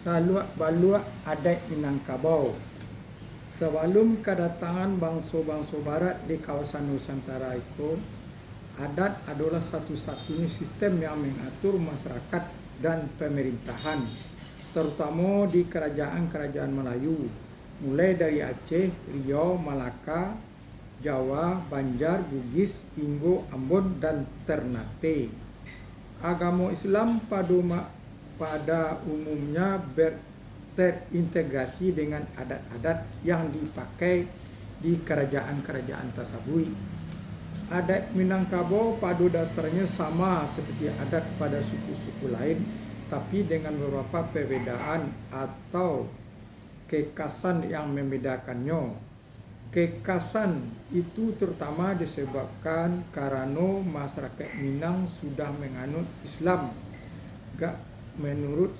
Saluak baluak adat Minangkabau. Sebelum kedatangan bangsa-bangsa barat di kawasan Nusantara itu, adat adalah satu-satunya sistem yang mengatur masyarakat dan pemerintahan, terutama di kerajaan-kerajaan Melayu, mulai dari Aceh, Riau, Malaka, Jawa, Banjar, Bugis, Inggo, Ambon, dan Ternate. Agama Islam pada umumnya terintegrasi dengan adat-adat yang dipakai di kerajaan-kerajaan tersebut. Adat Minangkabau pada dasarnya sama seperti adat pada suku-suku lain, tapi dengan beberapa perbedaan atau kekhasan yang membedakannya. Kekhasan itu terutama disebabkan karena masyarakat Minang sudah menganut Islam menurut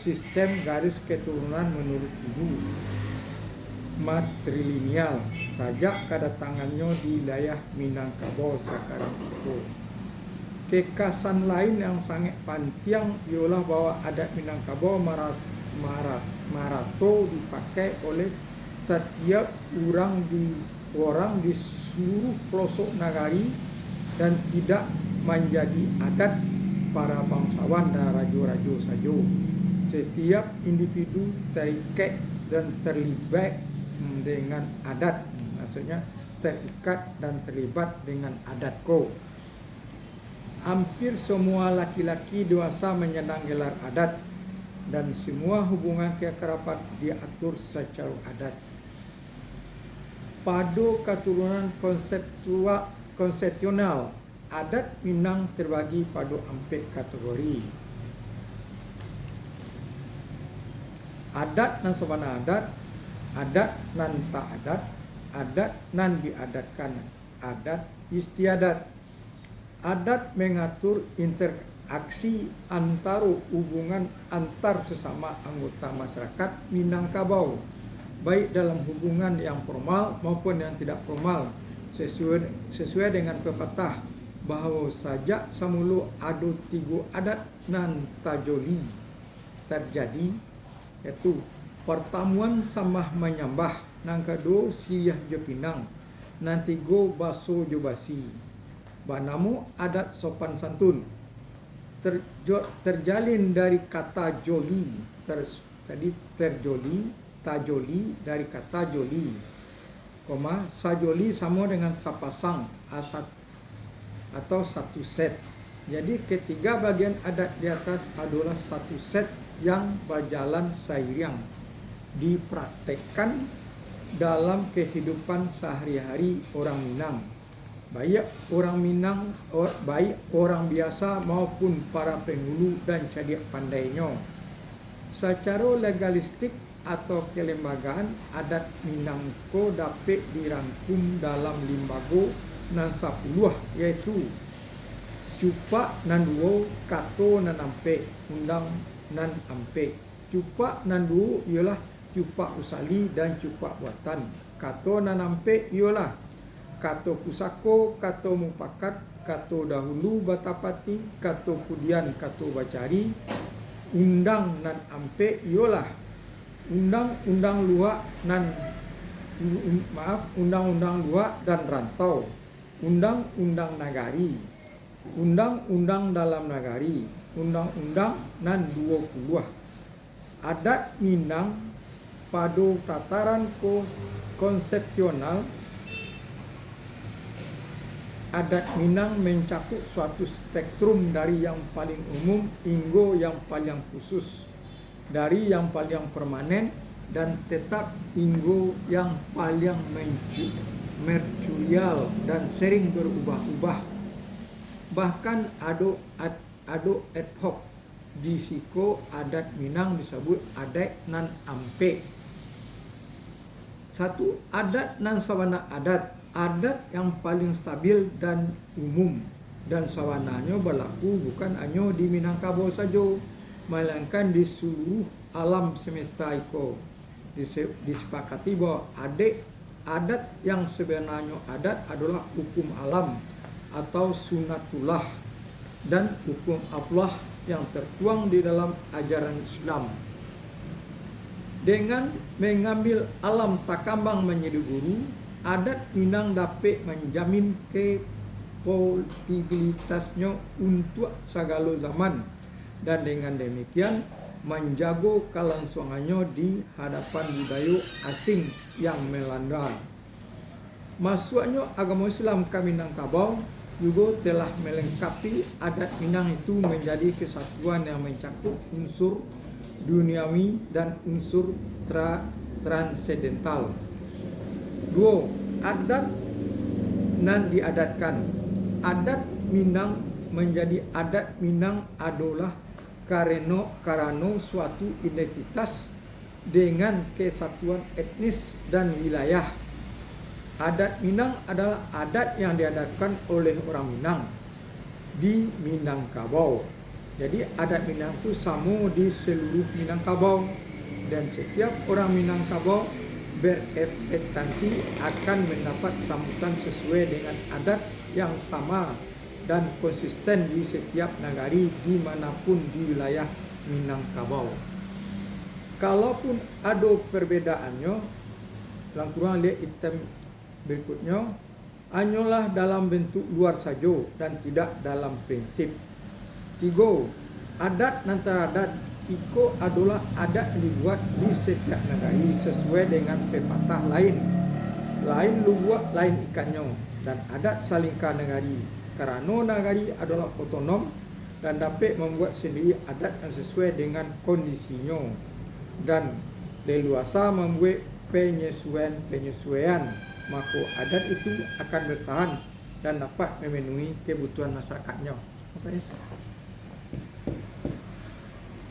sistem garis keturunan menurut ibu matrilineal sejak kedatangannya di wilayah Minangkabau sekarang itu. Kekhasan lain yang sangat penting ialah bahwa adat Minangkabau marato dipakai oleh setiap orang di seluruh pelosok negari dan tidak menjadi adat para bangsawan dan raja-raja saja. Setiap individu terikat dan terlibat dengan adat, maksudnya terikat dan terlibat dengan adatku. Hampir semua laki-laki dewasa menyandang gelar adat dan semua hubungan kekerabatan diatur secara adat. Pada keturunan konsepsional, adat Minang terbagi pada 4 kategori. Adat nan sabana adat, adat nan tak adat, adat nan diadatkan, adat istiadat. Adat mengatur interaksi antara hubungan antar sesama anggota masyarakat Minangkabau, baik dalam hubungan yang formal maupun yang tidak formal, sesuai dengan pepatah bahawa sajak semula ada 3 adat nan tajoli terjadi, iaitu pertemuan sambah menyambah, nang kedua siriah je Pinang, nang 3 baso je basi. Banamu adat sopan santun terjalin dari kata joli, tajoli dari kata joli, sajoli sama dengan sapasang atau satu set. Jadi ketiga bagian adat di atas adalah satu set yang berjalan seiring dipraktekkan dalam kehidupan sehari-hari orang Minang, baik orang biasa maupun para penghulu dan cerdik pandainya. Secara legalistik atau kelembagaan, adat Minangko dapat dirangkum dalam limbago nan 10, iaitu cupak nan 2, kato nan ampe, undang nan ampe. Cupak nan 2 ialah cupak usali dan cupak buatan. Kato nan ampe ialah kato pusako, kato mupakat, kato dahulu batapati, kato kudian, kato bacari. Undang nan ampe ialah undang-undang luak dan rantau, undang-undang nagari, undang-undang dalam nagari, undang-undang nan 20. Adat Minang pada tataran konsepsional, adat Minang mencakup suatu spektrum dari yang paling umum hingga yang paling khusus, dari yang paling permanen dan tetap hingga yang paling mercurial dan sering berubah-ubah. Bahkan ada ad hoc. Di siko adat Minang disebut adat nan ampe. Satu, adat nan sawana adat yang paling stabil dan umum, dan sawananya berlaku bukan hanya di Minangkabau saja, melainkan di seluruh alam semesta itu. Disepakati bahwa adat yang sebenarnya adat adalah hukum alam atau sunatullah, dan hukum Allah yang tertuang di dalam ajaran Islam. Dengan mengambil alam takambang menjadi guru, adat Minang dapat menjamin kompatibilitasnya untuk segala zaman, dan dengan demikian menjaga kelangsungannya di hadapan budaya asing yang melanda. Masuknya agama Islam ke Minangkabau juga telah melengkapi adat Minang itu menjadi kesatuan yang mencakup unsur duniawi dan unsur transendental. 2. Adat nan diadatkan. Adat Minang menjadi adat Minang adalah karena suatu identitas dengan kesatuan etnis dan wilayah. Adat Minang adalah adat yang diadatkan oleh orang Minang di Minangkabau. Jadi adat Minang itu sama di seluruh Minangkabau, dan setiap orang Minangkabau berekspektasi akan mendapat sambutan sesuai dengan adat yang sama dan konsisten di setiap nagari dimanapun di wilayah Minangkabau. Kalaupun ada perbedaannya, kurang lihat item berikutnya, hanyalah dalam bentuk luar saja dan tidak dalam prinsip. 3. Adat antara adat Iko adalah adat yang dibuat di setiap negari sesuai dengan pepatah lain luwak lain ikannya, dan adat salingkah negari kerana negari adalah otonom dan dapat membuat sendiri adat yang sesuai dengan kondisinya dan leluasa membuat penyesuaian, maka adat itu akan bertahan dan dapat memenuhi kebutuhan masyarakatnya. Apa ya?